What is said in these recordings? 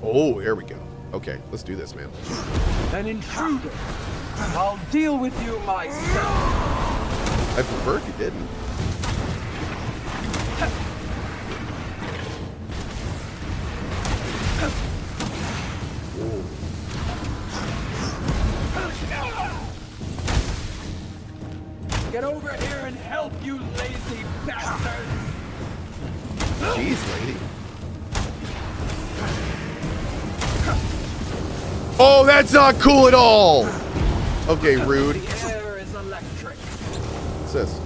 Oh, here we go. Okay, let's do this, man. An intruder. I'll deal with you myself. I prefer if you didn't. Get over here and help, you lazy bastards! Jeez, lady. Oh, that's not cool at all! Okay, rude. The air is electric. What's this?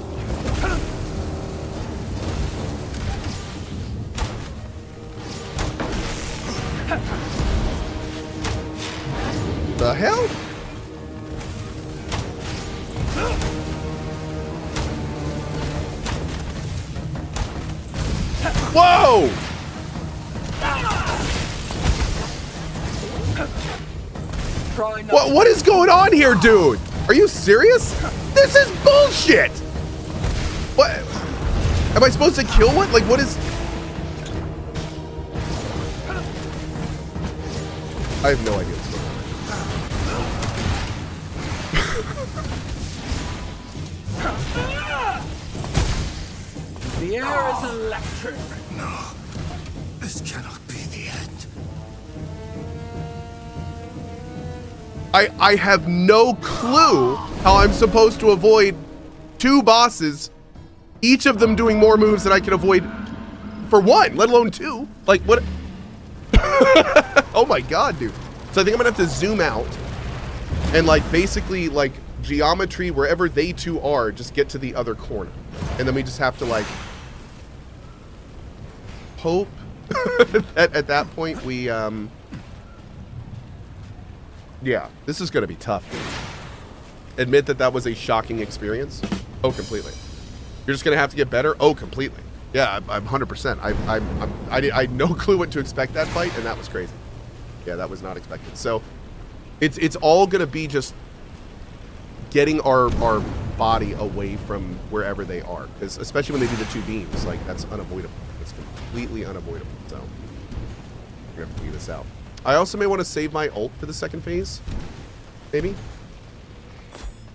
The hell? Whoa! What is going on here, dude? Are you serious? This is bullshit! What? Am I supposed to kill one? Like, what is... I have no idea what's going on. The air is electric. No, this cannot be the end. I have no clue how I'm supposed to avoid two bosses, each of them doing more moves than I can avoid for one, let alone two. Like, what? Oh my god, dude. So I think I'm gonna have to zoom out and like basically like geometry wherever they two are, just get to the other corner. And then we just have to like hope that at that point we yeah, this is gonna be tough, dude. Admit that that was a shocking experience. Oh, completely. You're just gonna have to get better. Oh, completely. Yeah, I'm 100%. I had no clue what to expect that fight, and that was crazy. Yeah, that was not expected. So it's all gonna be just getting our body away from wherever they are, because especially when they do the two beams, like that's unavoidable. It's completely unavoidable. So we're gonna have to figure this out. I also may want to save my ult for the second phase. Maybe.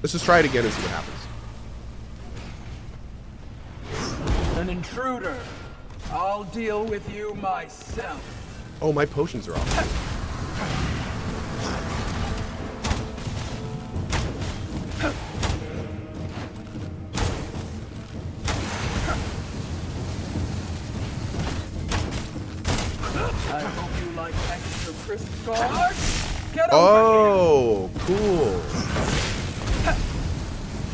Let's just try it again and see what happens. An intruder. I'll deal with you myself. Oh, my potions are off. I hope you like extra crisp guard. Get over Oh, cool.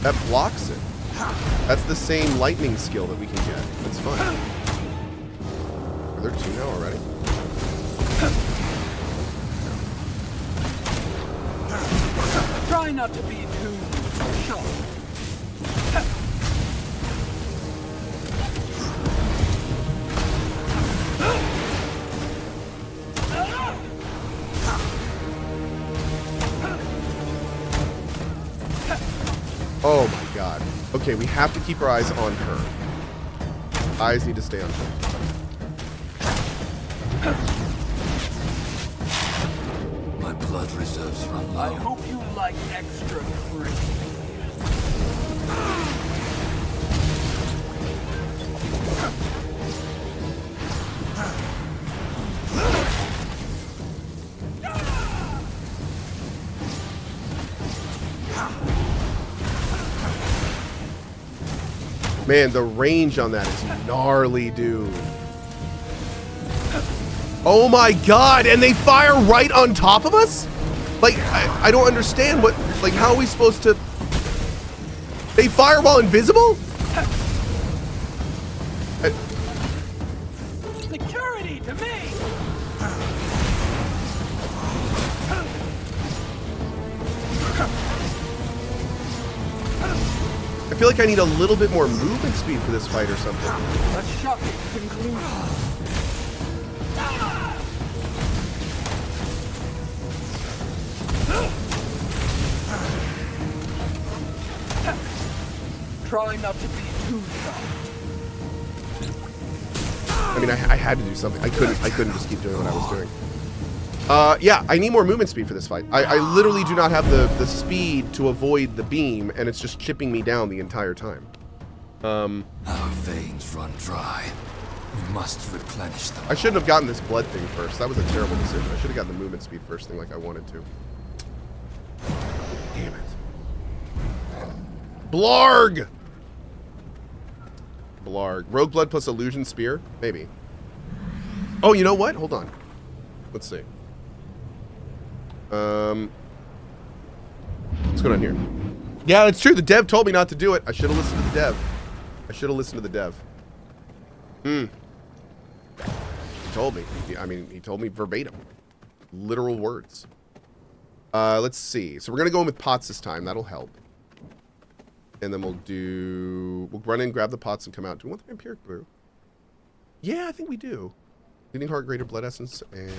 That blocks it. That's the same lightning skill that we can get. That's fun. Are there two now already? Try not to be too sharp. Oh my god. Okay, we have to keep our eyes on her. Eyes need to stay on her. My blood reserves run low. I hope you like extra crisp. Man, the range on that is gnarly, dude. Oh my god, and they fire right on top of us? Like, I don't understand what, like, how are we supposed to... They fire while invisible? Security to me! I feel like I need a little bit more movement speed for this fight or something. A shocking conclusion. Try not to be too sharp. I mean, I had to do something. I couldn't just keep doing what I was doing. Yeah, I need more movement speed for this fight. I literally do not have the speed to avoid the beam, and it's just chipping me down the entire time. Our veins run dry. We must replenish them. I shouldn't have gotten this blood thing first. That was a terrible decision. I should have gotten the movement speed first thing like I wanted to. Damn it. Blarg! Blarg. Rogue Blood plus Illusion Spear? Maybe. Oh, you know what? Hold on. Let's see. What's going on here? Yeah, it's true. The dev told me not to do it. I should have listened to the dev. I should have listened to the dev. He told me. I mean, he told me verbatim. Literal words. Let's see. So we're going to go in with pots this time. That'll help. And then we'll run in, grab the pots, and come out. Do we want the Vampiric Brew? Yeah, I think we do. Leading Heart, Greater Blood Essence, and...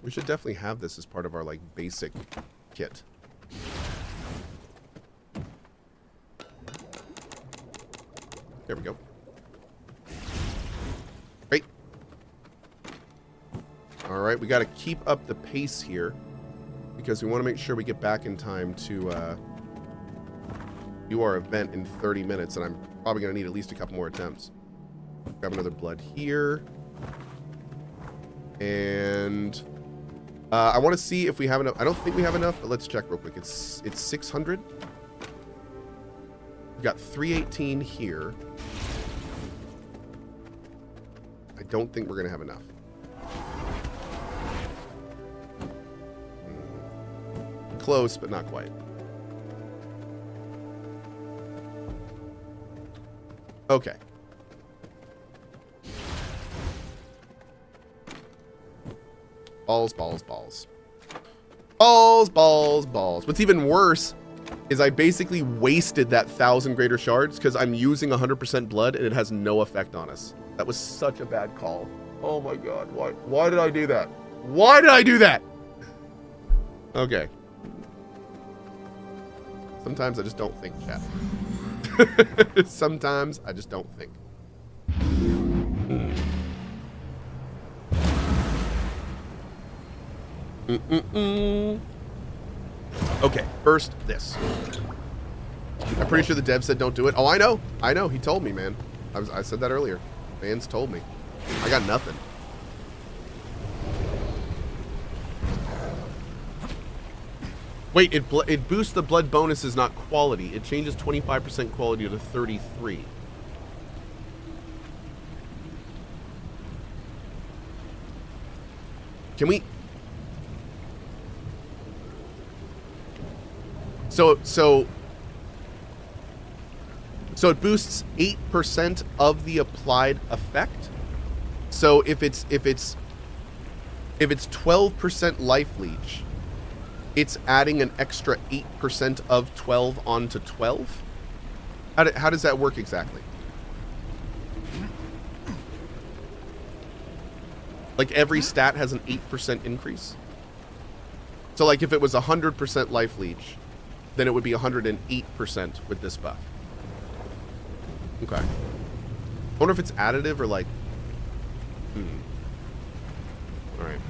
we should definitely have this as part of our, like, basic kit. There we go. Great. All right, we got to keep up the pace here because we want to make sure we get back in time to do our event in 30 minutes, and I'm probably going to need at least a couple more attempts. Grab another blood here. And I want to see if we have enough. I don't think we have enough, but let's check real quick. It's 600. We've got 318 here. I don't think we're going to have enough. Close, but not quite. Okay. Balls, balls, balls. Balls, balls, balls. What's even worse is I basically wasted that 1,000 greater shards because I'm using 100% blood and it has no effect on us. That was such a bad call. Oh my god, why did I do that? Why did I do that? Okay. Sometimes I just don't think, chat. Sometimes I just don't think. Okay, first this. I'm pretty sure the dev said don't do it. Oh, I know. I know. He told me, man. I said that earlier. Fans told me. I got nothing. Wait, it boosts the blood bonuses, not quality. It changes 25% quality to 33. Can we... So it boosts 8% of the applied effect. So if it's 12% life leech, it's adding an extra 8% of 12 onto 12. How does that work exactly? Like every stat has an 8% increase. So like if it was 100% life leech, then it would be 108% with this buff. Okay. I wonder if it's additive or like... Alright.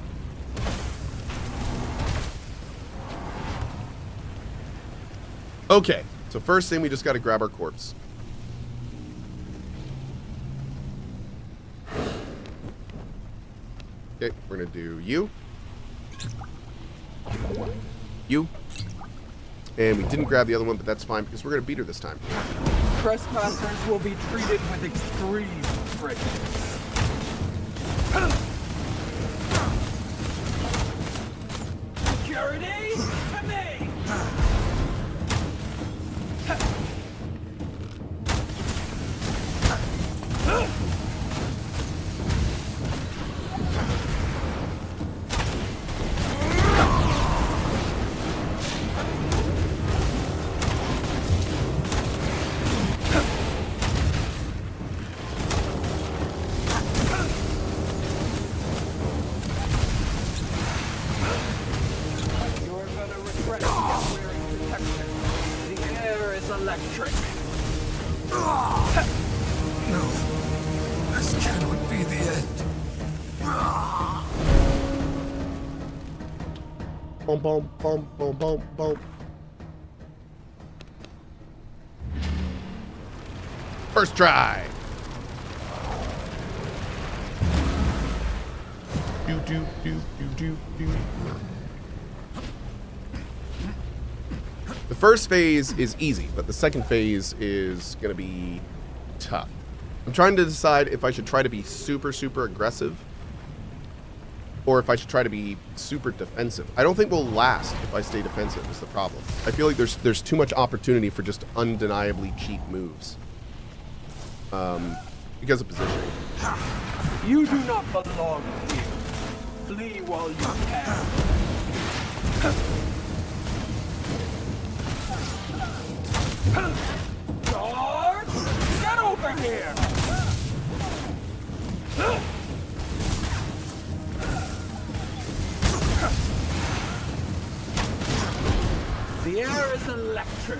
Okay. So first thing, we just got to grab our corpse. Okay, we're going to do you. You. And we didn't grab the other one, but that's fine because we're going to beat her this time. Trespassers will be treated with extreme strictness. Security, to me! Boom, boom, boom, boom, boom, boom. First try. Do, do, do, do, do, do. The first phase is easy, but the second phase is going to be tough. I'm trying to decide if I should try to be super, super aggressive or if I should try to be super defensive. I don't think we'll last if I stay defensive is the problem. I feel like there's too much opportunity for just undeniably cheap moves. Because of positioning. You do not belong here. Flee while you can. Guard! Get over here! The air is electric.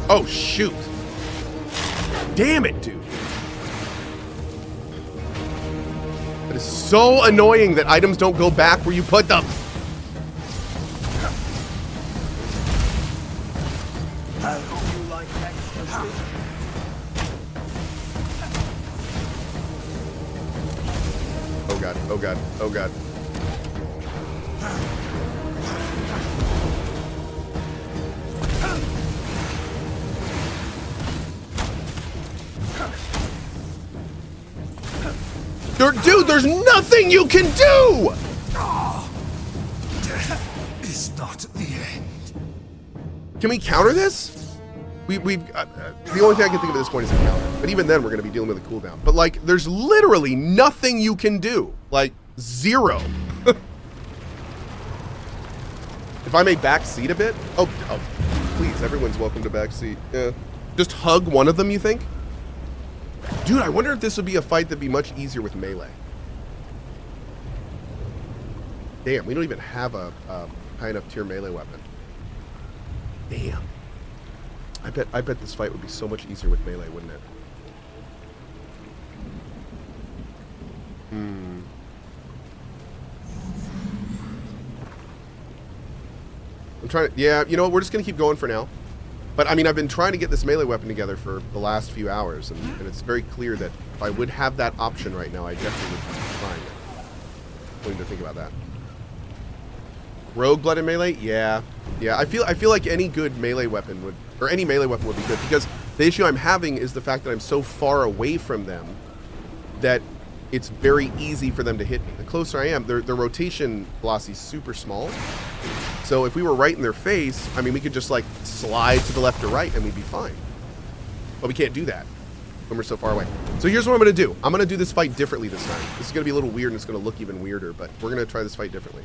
Oh, shoot. Damn it, dude. It is so annoying that items don't go back where you put them. I hope you like extra. Oh god, oh god, oh god. Dude, there's nothing you can do! Death is not the end. Can we counter this? The only thing I can think of at this point is a counter. But even then, we're going to be dealing with a cooldown. But, like, there's literally nothing you can do. Like, zero. If I may backseat a bit. Oh, please, everyone's welcome to backseat. Yeah. Just hug one of them, you think? Dude, I wonder if this would be a fight that'd be much easier with melee. Damn, we don't even have a high enough tier melee weapon. Damn. I bet this fight would be so much easier with melee, wouldn't it? I'm trying to, yeah, you know what, we're just gonna keep going for now. But I mean, I've been trying to get this melee weapon together for the last few hours, and it's very clear that if I would have that option right now, I definitely would be trying it. I'm going to think about that. Rogue blood and melee, yeah. I feel like any good melee weapon would, or any melee weapon would be good, because the issue I'm having is the fact that I'm so far away from them that it's very easy for them to hit me. The closer I am, their rotation velocity is super small. So if we were right in their face, I mean, we could just like slide to the left or right and we'd be fine. But we can't do that when we're so far away. So here's what I'm going to do. I'm going to do this fight differently this time. This is going to be a little weird and it's going to look even weirder, but we're going to try this fight differently.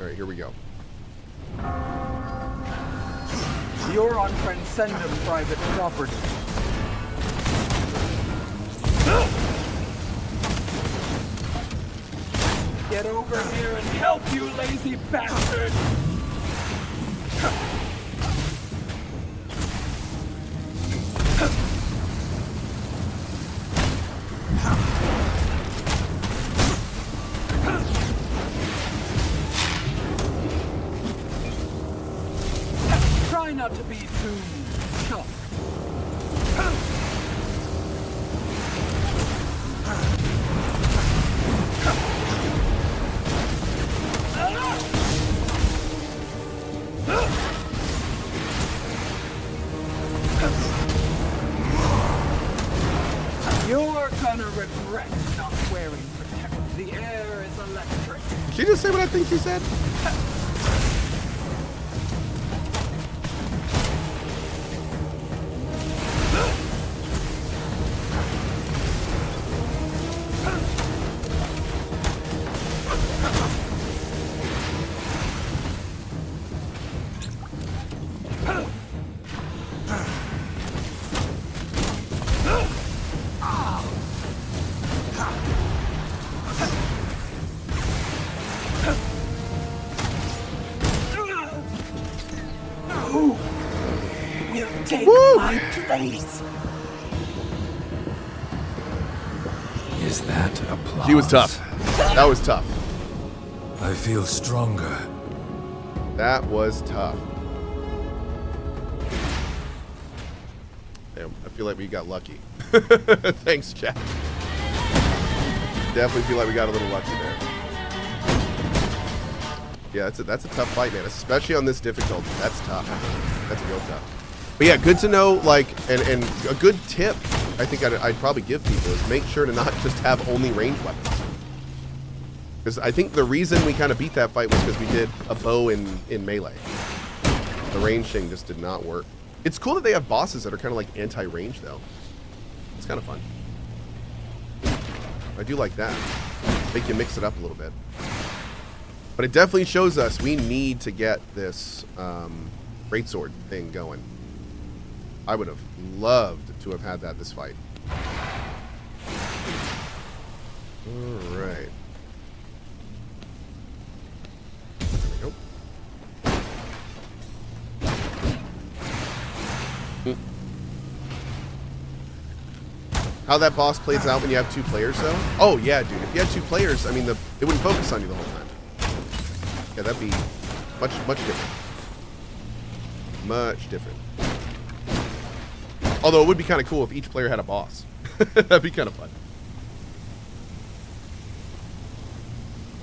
All right, here we go. You're on Transcendent private property. Get over here and help, you lazy bastard! Try not to be too tough. You're gonna regret not wearing protection. The air is electric. Did she just say what I think she said? You take Woo! my place. Is that applause? She was tough. That was tough. I feel stronger. That was tough. Damn, I feel like we got lucky. Thanks, chat. Definitely feel like we got a little lucky there. Yeah, that's a tough fight, man. Especially on this difficulty. That's tough. That's real tough. But yeah, good to know. Like, and a good tip I think I'd probably give people is make sure to not just have only ranged weapons. Because I think the reason we kind of beat that fight was because we did a bow in melee. The range thing just did not work. It's cool that they have bosses that are kind of like anti-range, though. It's kind of fun. I do like that. They can mix it up a little bit. But it definitely shows us we need to get this greatsword thing going. I would have loved to have had that this fight. All right. There we go. How that boss plays out when you have two players, though? Oh, yeah, dude. If you had two players, I mean, it wouldn't focus on you the whole time. Yeah, that'd be much different. Much different. Although it would be kind of cool if each player had a boss. That'd be kind of fun.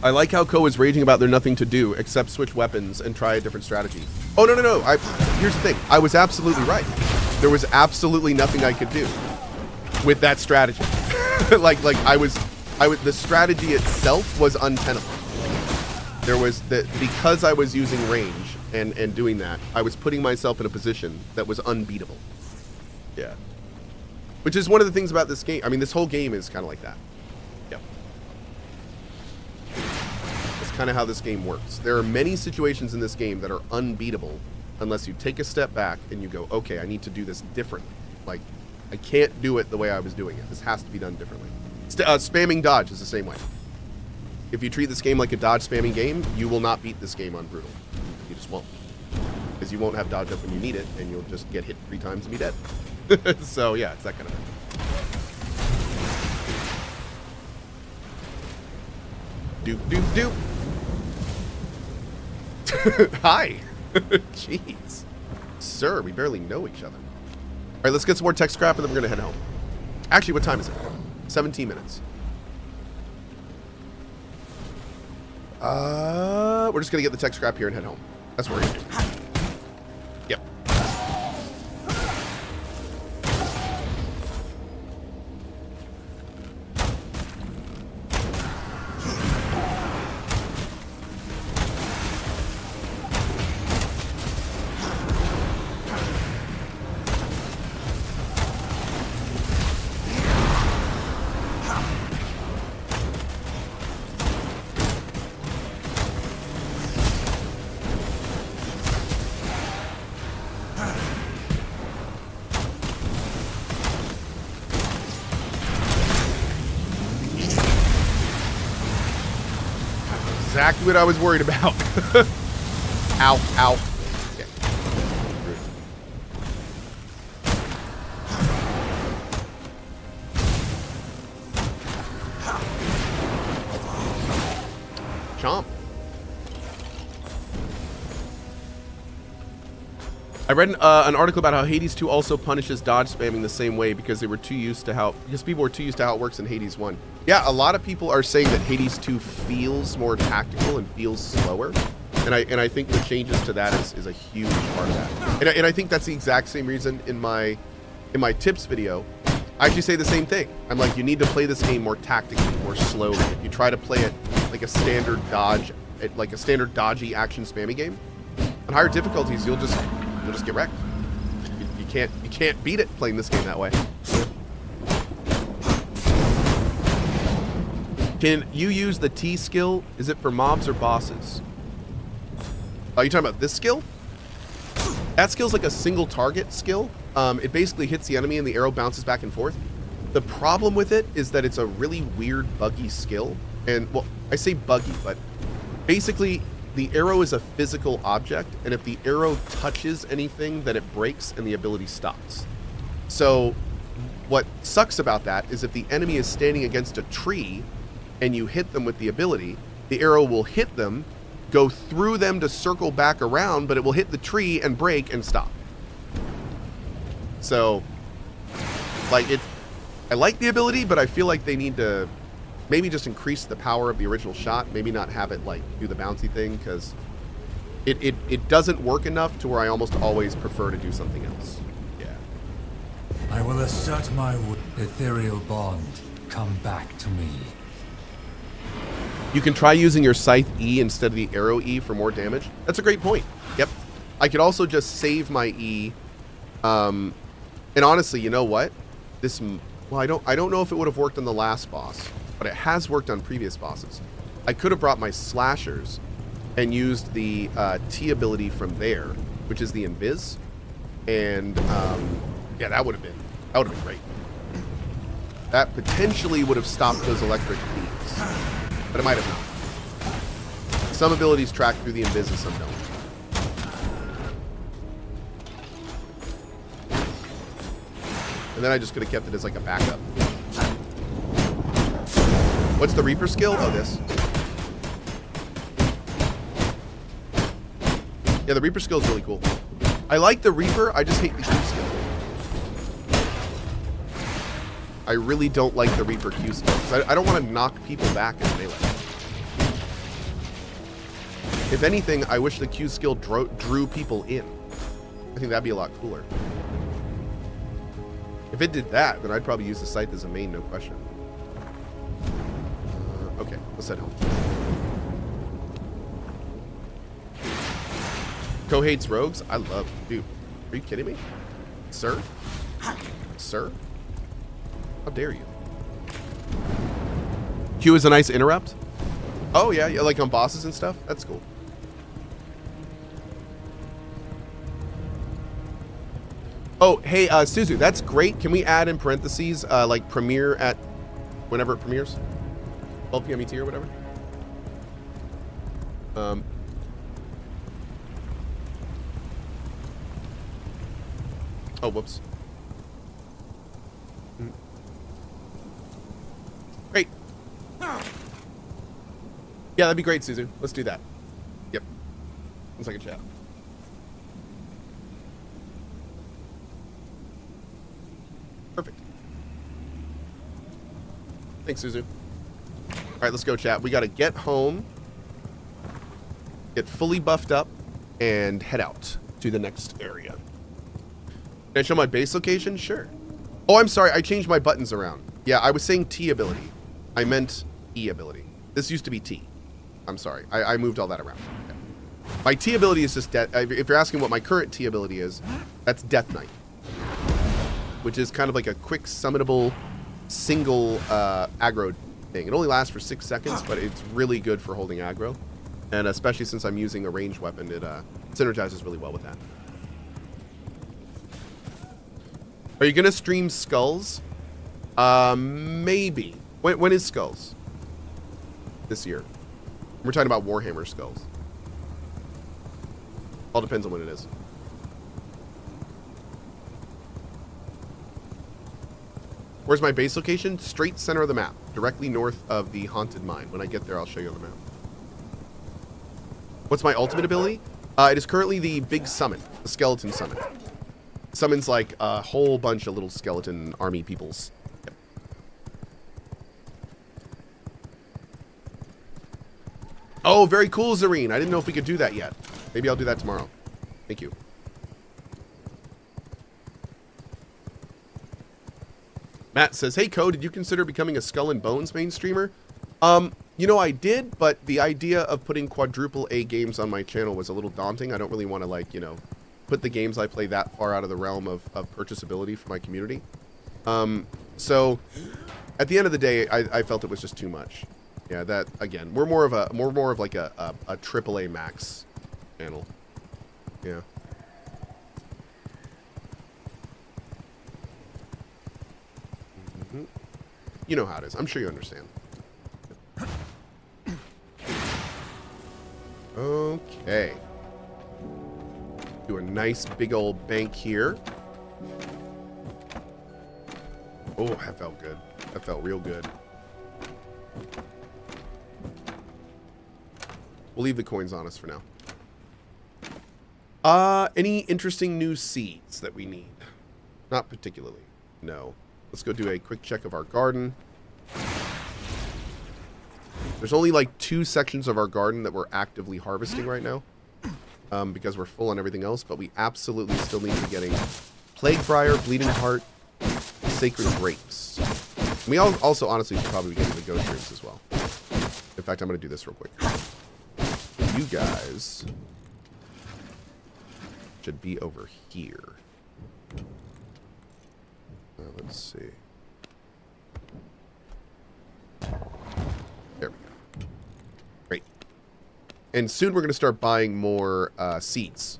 I like how Cohh is raging about there nothing to do except switch weapons and try a different strategy. Oh, no. Here's the thing. I was absolutely right. There was absolutely nothing I could do with that strategy. The strategy itself was untenable. There was because I was using range and doing that, I was putting myself in a position that was unbeatable. Yeah. Which is one of the things about this game. I mean, this whole game is kind of like that. Yep. That's kind of how this game works. There are many situations in this game that are unbeatable unless you take a step back and you go, okay, I need to do this differently. Like, I can't do it the way I was doing it. This has to be done differently. Spamming dodge is the same way. If you treat this game like a dodge spamming game, you will not beat this game on brutal. You just won't. Because you won't have dodge up when you need it, and you'll just get hit 3 times and be dead. So, yeah, it's that kind of thing. Doop, doop, doop. Hi. Jeez. Sir, we barely know each other. All right, let's get some more tech scrap, and then we're going to head home. Actually, what time is it? 17 minutes. We're just going to get the tech scrap here and head home. That's what we're going to do. Yep. Exactly what I was worried about. Ow, ow. Okay. Chomp. I read an article about how Hades 2 also punishes dodge spamming the same way because people were too used to how it works in Hades 1. Yeah, a lot of people are saying that Hades 2 feels more tactical and feels slower, and I think the changes to that is a huge part of that. And I think that's the exact same reason in my tips video, I actually say the same thing. I'm like, you need to play this game more tactically, more slowly. If you try to play it like a standard dodgy action spammy game, on higher difficulties you'll just get wrecked. You can't beat it playing this game that way. Can you use the T skill? Is it for mobs or bosses? Are you talking about this skill? That skill's like a single target skill. It basically hits the enemy and the arrow bounces back and forth. The problem with it is that it's a really weird, buggy skill. And, well, I say buggy, but basically the arrow is a physical object, and if the arrow touches anything, then it breaks and the ability stops. So what sucks about that is if the enemy is standing against a tree and you hit them with the ability, the arrow will hit them, go through them to circle back around, but it will hit the tree and break and stop. So, like, I like the ability, but I feel like they need to maybe just increase the power of the original shot. Maybe not have it, like, do the bouncy thing, because it doesn't work enough to where I almost always prefer to do something else. Yeah. I will assert my ethereal bond. Come back to me. You can try using your scythe E instead of the arrow E for more damage. That's a great point. Yep. I could also just save my E. And honestly, you know what? Well, I don't know if it would have worked on the last boss, but it has worked on previous bosses. I could have brought my slashers and used the T ability from there, which is the invis. And yeah, that would have been great. That potentially would have stopped those electric beams, but it might have not. Some abilities track through the invis and some don't. And then I just could have kept it as like a backup. What's the Reaper skill? Oh, this. Yeah, the Reaper skill is really cool. I like the Reaper, I just hate the Q skill. I really don't like the Reaper Q skill, because I don't want to knock people back in melee. If anything, I wish the Q skill drew people in. I think that'd be a lot cooler. If it did that, then I'd probably use the scythe as a main, no question. Okay, let's head home. Cohh hates rogues? I love... Dude, are you kidding me? Sir? Sir? How dare you? Q is a nice interrupt? Oh, yeah, yeah, like on bosses and stuff? That's cool. Oh, hey, Suzu, that's great. Can we add in parentheses, like, premiere at whenever it premieres? 12 p.m. ET or whatever? Oh, whoops. Great. Yeah, that'd be great, Suzu. Let's do that. Yep. 1 second, chat. Perfect. Thanks, Suzu. All right, let's go, chat. We got to get home, get fully buffed up, and head out to the next area. Can I show my base location? Sure. Oh, I'm sorry. I changed my buttons around. Yeah, I was saying T ability. I meant E ability. This used to be T. I'm sorry. I moved all that around. Okay. My T ability is just... if you're asking what my current T ability is, that's Death Knight, which is kind of like a quick summonable single aggro thing. It only lasts for 6 seconds, but it's really good for holding aggro. And especially since I'm using a ranged weapon, it synergizes really well with that. Are you going to stream Skulls? Maybe. When is Skulls? This year. We're talking about Warhammer Skulls. All depends on when it is. Where's my base location? Straight center of the map, directly north of the Haunted Mine. When I get there, I'll show you on the map. What's my ultimate ability? It is currently the big summon, the skeleton summon. Summons like a whole bunch of little skeleton army peoples. Yep. Oh, very cool, Zareen. I didn't know if we could do that yet. Maybe I'll do that tomorrow. Thank you. Matt says, hey, Cohh, did you consider becoming a Skull and Bones main streamer? You know, I did, but the idea of putting quadruple A games on my channel was a little daunting. I don't really want to, like, you know, put the games I play that far out of the realm of purchasability for my community. So at the end of the day, I felt it was just too much. Yeah, that, again, we're more of like a AAA max channel. Yeah. You know how it is. I'm sure you understand. Okay. Do a nice big old bank here. Oh, that felt good. That felt real good. We'll leave the coins on us for now. Any interesting new seeds that we need? Not particularly. No. Let's go do a quick check of our garden. There's only like 2 sections of our garden that we're actively harvesting right now. Because we're full on everything else, but we absolutely still need to be getting Plague Briar, Bleeding Heart, Sacred Grapes. And we also honestly should probably be getting the Ghost Roots as well. In fact, I'm going to do this real quick. You guys should be over here. Let's see. There we go. Great. And soon we're going to start buying more seeds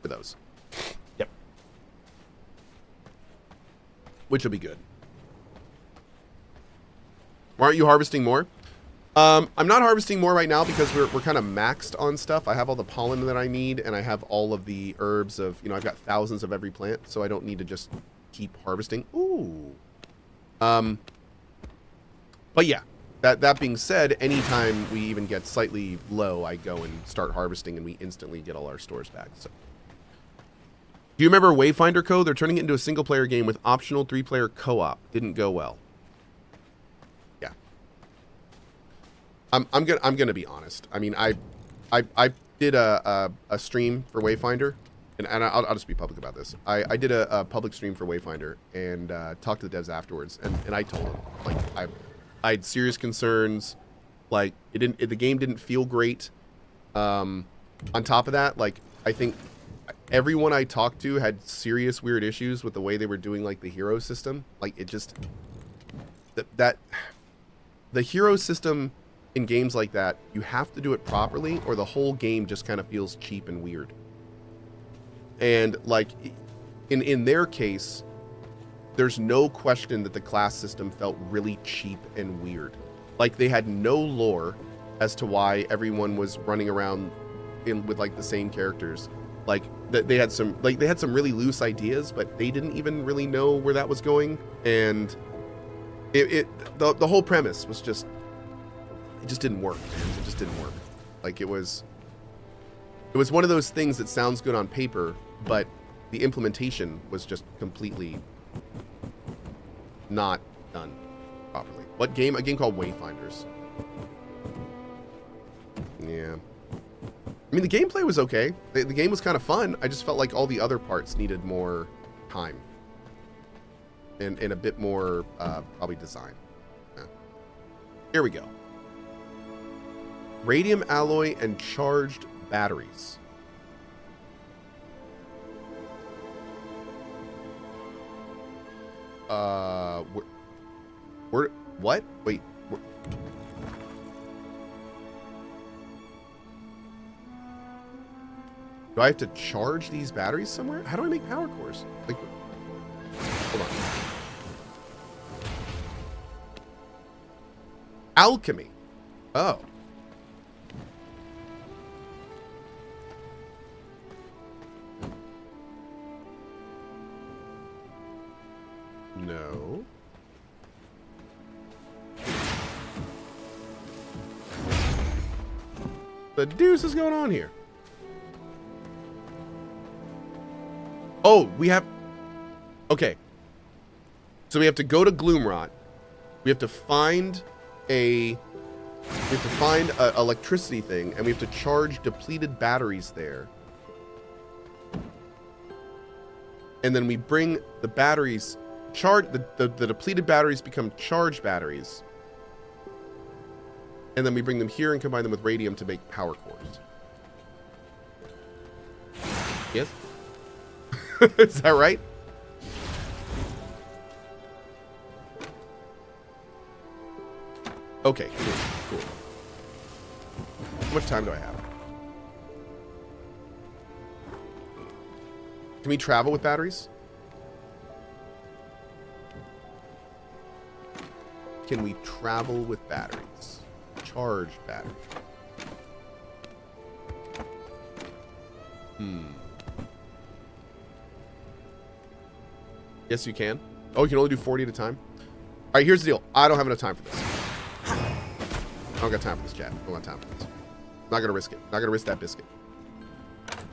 for those. Yep. Which will be good. Why aren't you harvesting more? I'm not harvesting more right now because we're kind of maxed on stuff. I have all the pollen that I need, and I have all of the herbs of, you know, I've got thousands of every plant, so I don't need to just keep harvesting. Ooh. But yeah, that being said, anytime we even get slightly low, I go and start harvesting, and we instantly get all our stores back. So, do you remember Wayfinder Cohh? They're turning it into a single-player game with optional 3-player co-op. Didn't go well. Yeah. I'm gonna be honest. I mean, I did a stream for Wayfinder, and I'll just be public about this. I did a public stream for Wayfinder and talked to the devs afterwards, and I told them, like, I had serious concerns. Like, the game didn't feel great. On top of that, like, I think everyone I talked to had serious weird issues with the way they were doing, like, the hero system. Like, it just the hero system in games like that, you have to do it properly, or the whole game just kind of feels cheap and weird. And like in their case, there's no question that the class system felt really cheap and weird. Like, they had no lore as to why everyone was running around with like the same characters. Like, they had some really loose ideas, but they didn't even really know where that was going. And the whole premise was just, it just didn't work, man. It just didn't work. Like, it was one of those things that sounds good on paper, but the implementation was just completely not done properly. What game? A game called Wayfinders. Yeah. I mean, the gameplay was okay. The game was kind of fun. I just felt like all the other parts needed more time. And a bit more, probably design. Yeah. Here we go. Radium alloy and charged batteries. What? Wait. Do I have to charge these batteries somewhere? How do I make power cores? Like, hold on. Alchemy. Oh. No. The deuce is going on here? Oh, we have... Okay. So we have to go to Gloomrot. We have to find a electricity thing, and we have to charge depleted batteries there. And then we bring the batteries... the depleted batteries become charged batteries. And then we bring them here and combine them with radium to make power cores. Yes? Is that right? Okay, cool. How much time do I have? Can we travel with batteries? Can we travel with batteries? Charged battery. Yes, you can. Oh, you can only do 40 at a time? All right, here's the deal. I don't have enough time for this. I don't got time for this, chat. I don't got time for this. Not going to risk it. Not going to risk that biscuit.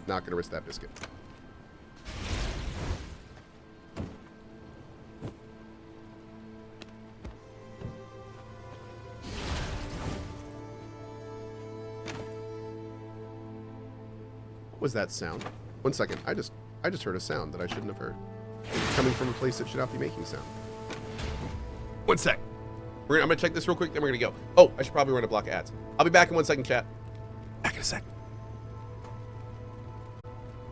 Not going to risk that biscuit. What was that sound? 1 second. I just heard a sound that I shouldn't have heard. Coming from a place that should not be making sound. 1 sec. I'm gonna check this real quick, then we're gonna go. Oh, I should probably run a block of ads. I'll be back in 1 second, chat. Back in a sec.